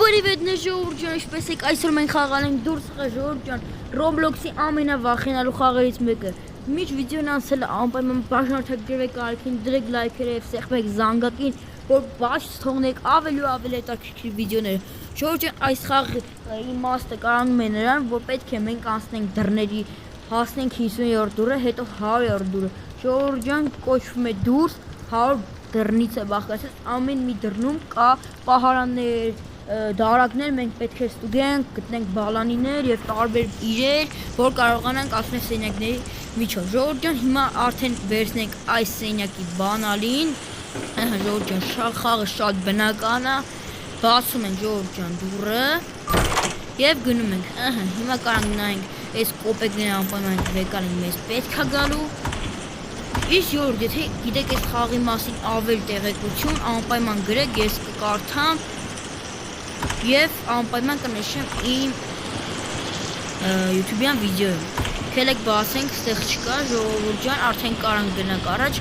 Բարիվեդներ ժողովուրդ ջան, ինչպես եք այսօր մենք խաղալ ենք դուրս ժողովուրդ ջան, Roblox-ի ամենավախենալու խաղերից մեկը։ Միջ վիդեոն անցել անպայման բաժանորդեք դրեք ալիքին, դրեք լայքերը եւ սեղմեք զանգակին, որ բաց թողնեք ավելի ու ավելի հետաքրքիր վիդեոներ։ Ժողովուրդ ջան, այս խաղի իմաստը կայանում է նրան, որ պետք է մենք անցնենք դռների, հասնենք 50-րդ դուռը, հետո 100-րդ դուռը։ Ժողովուրդ ջան, կոչվում է դուրս 100 դռնից է բաղկացած, ամեն մի դռնում կա պահարաններ, դարակներ, մենք պետք է ստուգենք, գտնենք բալանիներ եւ տարբեր իրեր, որ կարողանանք ասնել սենյակների միջով։ Ժողովուրդ ջան, հիմա արդեն վերցնենք այս սենյակի բանալին, ժողովուրդ ջան, խաղը շատ բնական է, բացում ենք ժողովուրդ ջան դուռը եւ գնում ենք։ Հիմա կարող նայենք այս կոպեկները անպայման վեկալին մեզ պետք է գալու։ Իսկ ժողովուրդ, եթե գիտեք այս խաղի մասին ավելի տեղեկություն, անպայման գրեք, ես կկարդամ եւ անպայման կնշեմ իմ YouTube-յան վիդեոյում։ Քելեք բացենք, ստեղ չկա, ժողովուրդ ջան, արդեն կարանք գնանք առաջ,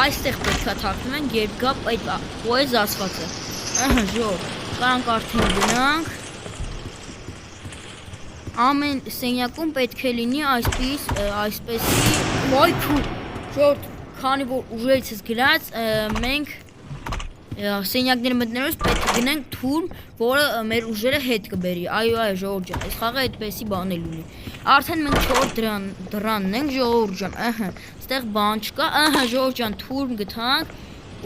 այստեղ պետքա թաքնվենք, երբ գա այդ պոեզ ասվածը։ Ժողովուրդ, կարանք արդեն գնանք։ Ամեն սենյակում պետք է լինի այսպեսի վայքու։ Ժողովուրդ, քանի որ ուժերից ես գնաց, մենք սենյակները մտնելուց պետք է գնենք թուրմ, որը մեր ուժերը հետ կբերի։ Այո, ժողովուրդ ջան, այս խաղը այդպեսի բան էլ ունի։ Արդեն մենք 4 դրանն ենք, ժողովուրդ ջան, այստեղ բան չկա, ժողովուրդ ջան, թուրմ գտանք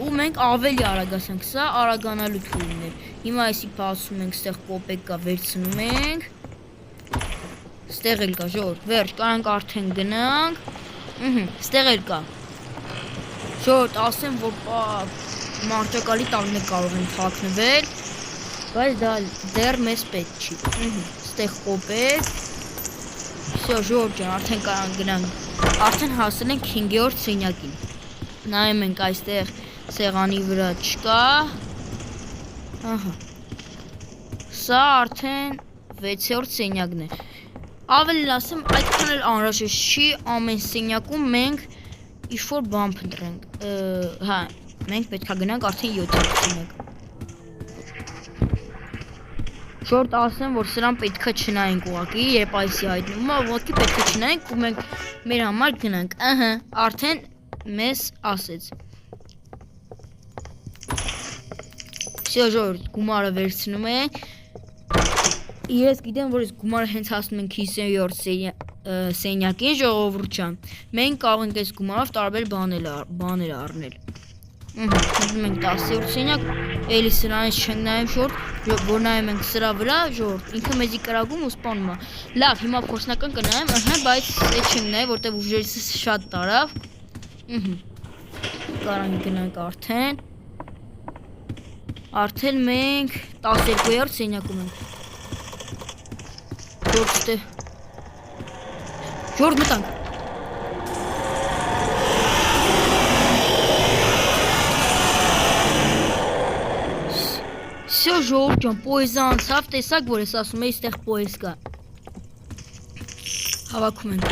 ու մենք ավելի արագացանք, սա արագանալու թուրմն էր։ Հիմա այսի բացում ենք, ստեղ կոպեկ կա, վերցնում ենք։ Ստեղ էլ կա, ժողովուրդ, վերջ, կարանք արդեն գնանք։ Ստեղ էլ կա։ Ժողովուրդ, ասեմ, որ մարտակալի տակն է կարող են թաքնվել, բայց դա դեռ մեզ պետք չի։ Ստեղ կոպեկ։ Всё, ժողովուրդ ջան, արդեն կարող գնանք։ Արդեն հասել ենք 5-րդ սենյակին։ Նայում ենք այստեղ սեղանի վրա չկա։ Սա արդեն 6-րդ սենյակն է։ Ավելի ասեմ, այդքան էլ անհրաժեշտ չի, ամեն սենյակում մենք ինչ-որ բան փնտրենք։ Մենք պետք է գնանք արդեն 7-րդ սենյակ։ Ժողովուրդ, ասեմ, որ սրան պետք է չնայենք ուղղակի, երբ այսի հայտնվում է, ուղղակի պետք է չնայենք ու մենք մեր համար գնանք։ Արդեն մեզ ասեց։ Всё, ժողովուրդ, գումարը վերցնում ենք։ Ես գիտեմ, որ այս գումարը հենց հասնում ենք 50-րդ սենյակին, ժողովուրդ ջան։ Մենք կարող ենք այս գումարով տարբեր բաներ առնել։ Ուզում ենք 10-րդ սենյակ, էլի սրանից չենք նայում ժողովուրդ, որ նայում ենք սրա վրա, ժողովուրդ, ինքը մեզի կրակում ու սպանում է։ Լավ, հիմա փորձնական կնայեմ, բայց այդ չենք նայ, որտեղ ուժերից շատ տարավ։ Կարանք գնանք արդեն։ Արդեն մենք 12-րդ սենյակում ենք։ Ժողովուրդ, մտանք։ Всё, ժողովուրդ ջան, պոեզը անցավ, տեսակ, որ ես ասում եի, այստեղ պոեզ կա։ Հավաքում ենք։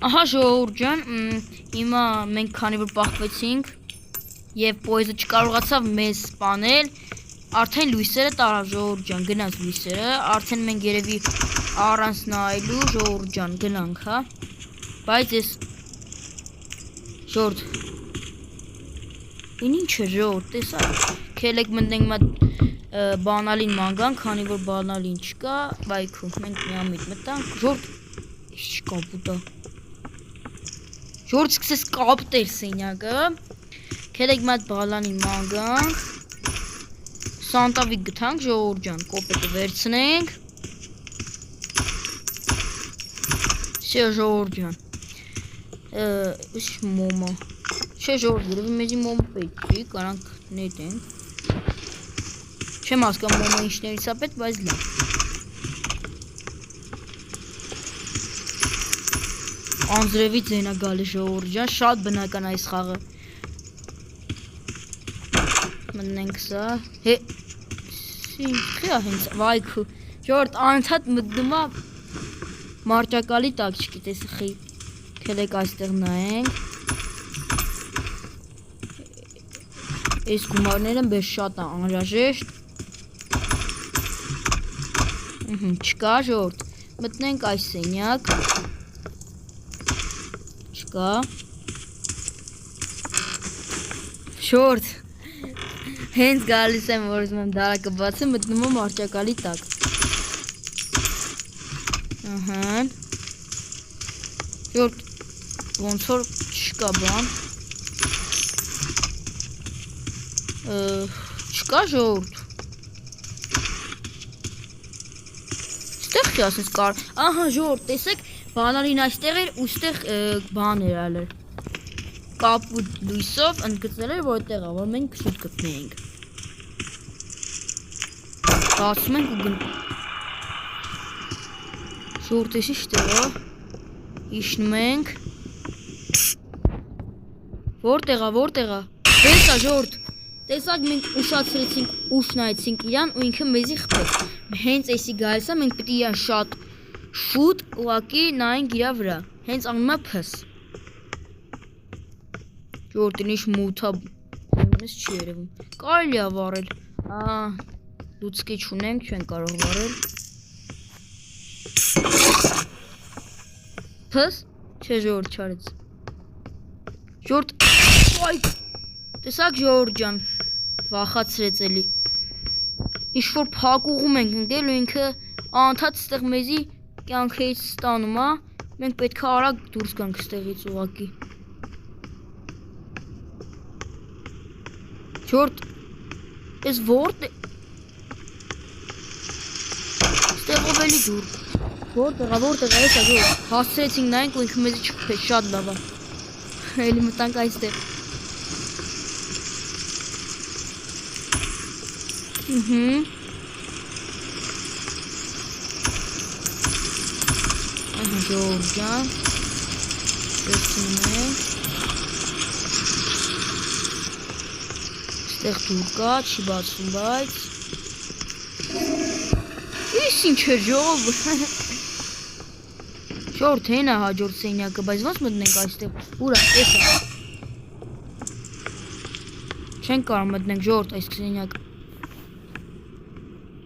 Ահա, ժողովուրդ ջան, հիմա մենք քանի որ բախվեցինք եւ պոեզը չկարողացավ մեզ սպանել, արդեն լույսերը տարավ, ժողովուրդ ջան, գնաց լույսերը, արդեն մենք երևի առանց նայելու, ժողովուրդ ջան, գնանք, հա։ Բայց ես ժողովուրդ, ինչ է ժողովուրդ, տեսա։ Քելեք մտնենք մատ բանալին ման գանք, քանի որ բանալին չկա, բայքու, մենք միամիտ մտանք, ժողովուրդ, չկապուտա։ Ժողովուրդ, սկսեց կապտել սենյակը, քելեք մատ բանալին ման գանք, սանտավիկ գտանք, ժողովուրդ ջան, կոպեկը վերցնենք։ Всё, ժողովուրդ ջան։ Ինչ մոմա։ Չէ, ժողովուրդ, երևի մեզի մոմ պետք չի, կարանք նետենք։ Չեմ հասկանում մոմը ինչներից է պետք, բայց լավ։ Անձրևի ձեն է գալի, ժողովուրդ ջան, շատ բնական այս խաղը։ Մտնենք սա։ Ինչի՞ է հենց վայքու։ Ժողովուրդ, անընդհատ մտնում է մարտակալի տակ, չգիտես խի։ Քելեք այստեղ նայենք։ Այս գումարները մեզ շատ է անհրաժեշտ։ Չկա ժողովուրդ։ Մտնենք այս սենյակ։ Չկա։ Շորտ։ Հենց գալիս եմ, որ ուզում եմ դարակը բացեմ, մտնում եմ արճակալի տակ։ Շորտ, ոնց որ չկա բան։ Չկա ժողովուրդ։ Ստեղ չի ասես կար։ Ահա ժողովուրդ, տեսեք, բանալին այստեղ էր ու ստեղ բան էր ալեր։ Կապուտ լույսով ընդգծել էր, որ այդտեղ է, որ մենք շուտ գտնենք։ Բացում ենք ու ժողովուրդ, էս ի՞նչ տեղ է։ Իջնում ենք։ Որտեղ է։ Տեսա ժողովուրդ։ Տեսակ մենք ուշացրեցինք, ուշնայեցինք իրան ու ինքը մեզի խփեց։ Հենց էսի գալիս է, մենք պիտի իրան շատ շուտ ուղակի նայենք իրա վրա։ Հենց անում է փս։ Ժողովուրդ, ինչ մութա, մեզ չի երևում։ Կարելի է վառել։ Լուցկի չունենք, չենք կարող վառել։ Փս, չէ ժողովուրդ չարեց։ Ժողովուրդ, այ տեսակ ժողովուրդ ջան, վախացրեց էլի։ Ինչ-որ փակուղում ենք ընկել ու ինքը անդադ ստեղ մեզի կյանքից ստանում է, մենք պետք է արագ դուրս գանք ստեղից ուղակի։ Ժողովուրդ, ես ստեղով էլի դուր։ Որտեղ է, էս է ժողովուրդ, հասցրեցինք նայենք ու ինքը մեզի չխփեց, շատ լավ է։ Էլի մտանք այստեղ։ Ժողովուրդ ջան, տեսնում ենք։ Ստեղ դուր կա, չի բացվում, բայց։ Ის ինչ է ժողովուրդ։ Ժողովուրդ, հեն է հաջորդ սենյակը, բայց ոնց մտնենք այստեղ։ Ուրա, տեսա։ Չենք կարող մտնենք ժողովուրդ այս սենյակը։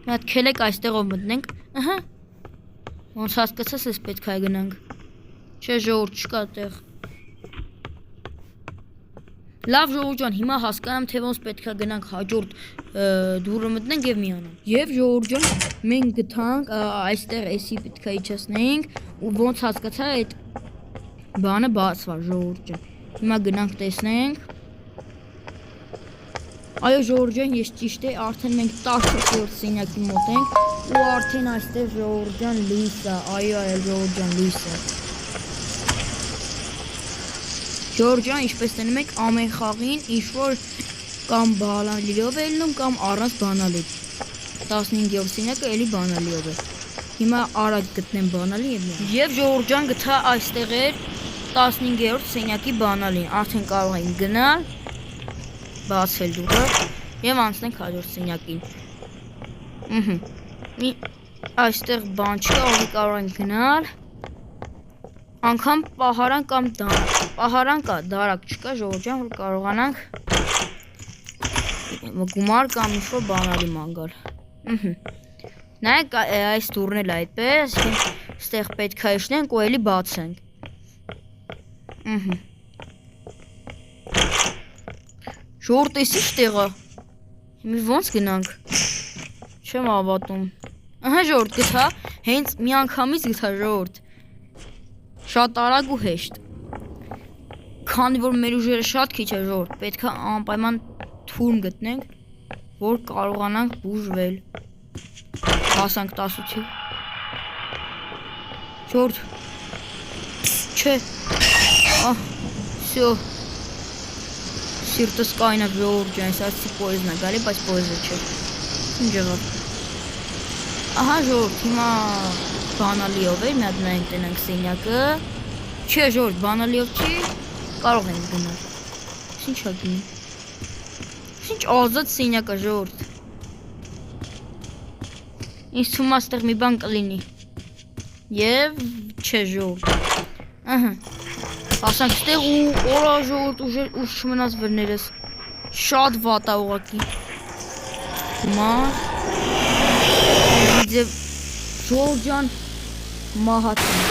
Մի հատ քելեք այստեղով մտնենք։ Ահա։ Ոնց հասկացած ես պետք է գնանք։ Չէ ժողովուրդ չկա տեղ։ Լավ ժողովուրդ ջան, հիմա հասկանամ թե ոնց պետք է գնանք հաջորդ դուռը մտնենք եւ միանանք։ Եվ ժողովուրդ ջան, մենք գտանք այստեղ էսի պետք է իջեցնենք ու ոնց հասկացա այդ բանը բացվա ժողովուրդ ջան։ Հիմա գնանք տեսնենք։ Այո ժողովուրդ ջան, ես ճիշտ է, արդեն մենք 10-րդ սենյակի մոտ ենք ու արդեն այստեղ ժողովուրդ ջան լույս է, այո ժողովուրդ ջան լույս է։ Ժողովուրդ ջան, ինչպես տենում եք, ամեն խաղին ինչ-որ կամ բանալիով է լինում կամ առանց բանալի։ 15-րդ սենյակը էլի բանալիով է։ Հիմա արագ գտնեմ բանալի եւ միան։ Եվ ժողովուրդ ջան, գտա այստեղ էր 15-րդ սենյակի բանալին։ Արդեն կարող ենք գնալ, բացել դուռը եւ անցնենք հաջորդ սենյակին։ Այստեղ բան չկա, որի կարող ենք գնալ։ Անգամ պահարան կամ դարակ։ Պահարան կա, դարակ չկա, ժողովուրդ ջան, որ կարողանանք գումար կամ ինչ-որ բանալի ման գալ։ Նայեք, այս դուռն էլ այդպես, ստեղ պետք է իջնենք ու էլի բացենք։ Ժողովուրդ, էս ի՞նչ տեղ է։ Հիմա ոնց գնանք։ Չեմ հավատում։ Ահա ժողովուրդ գտա, հենց մի անգամից գտա ժողովուրդ։ Շատ արագ ու հեշտ։ Քանի որ մեր ուժերը շատ քիչ է ժողովուրդ, պետք է անպայման թուրմ գտնենք, որ կարողանանք բուժվել։ Հասանք 10-ից։ Ժողովուրդ։ Չէ։ Всё։ Սիրտս կայնա ժողովուրդ ջան, ասացի պոեզն է գալի, բայց պոեզը չէ։ Ինչ եղավ։ Ահա ժողովուրդ, հիմա բանալիով էր, մի հատ նայենք տենանք սենյակը։ Չէ ժողովուրդ, բանալիով չի, կարող ենք գնալ։ Ինչ է գնում։ Ինչ ազատ սենյակ է ժողովուրդ։ Ինձ թվում է այստեղ մի բան կլինի։ Եվ չէ ժողովուրդ։ Ահա։ Ասանք ստեղ ու օրա ժողովուրդ ուժ չմնաց վրներս։ Շատ վատ է ուղղակի։ Հիմա վիդեո Ժորժան մահացան։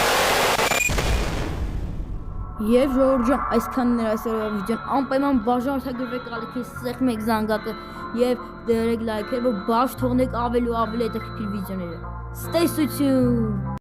Եվ Ժորժան այսքանն էր այսօրվա վիդեոն, անպայման բաժանորդագրվեք ալիքի սեղմ եք զանգակը եւ դրեք լայքեր, որ բաց թողնեք ավելի ու ավելի հետաքրքիր վիդեոները։ Ստեսություն։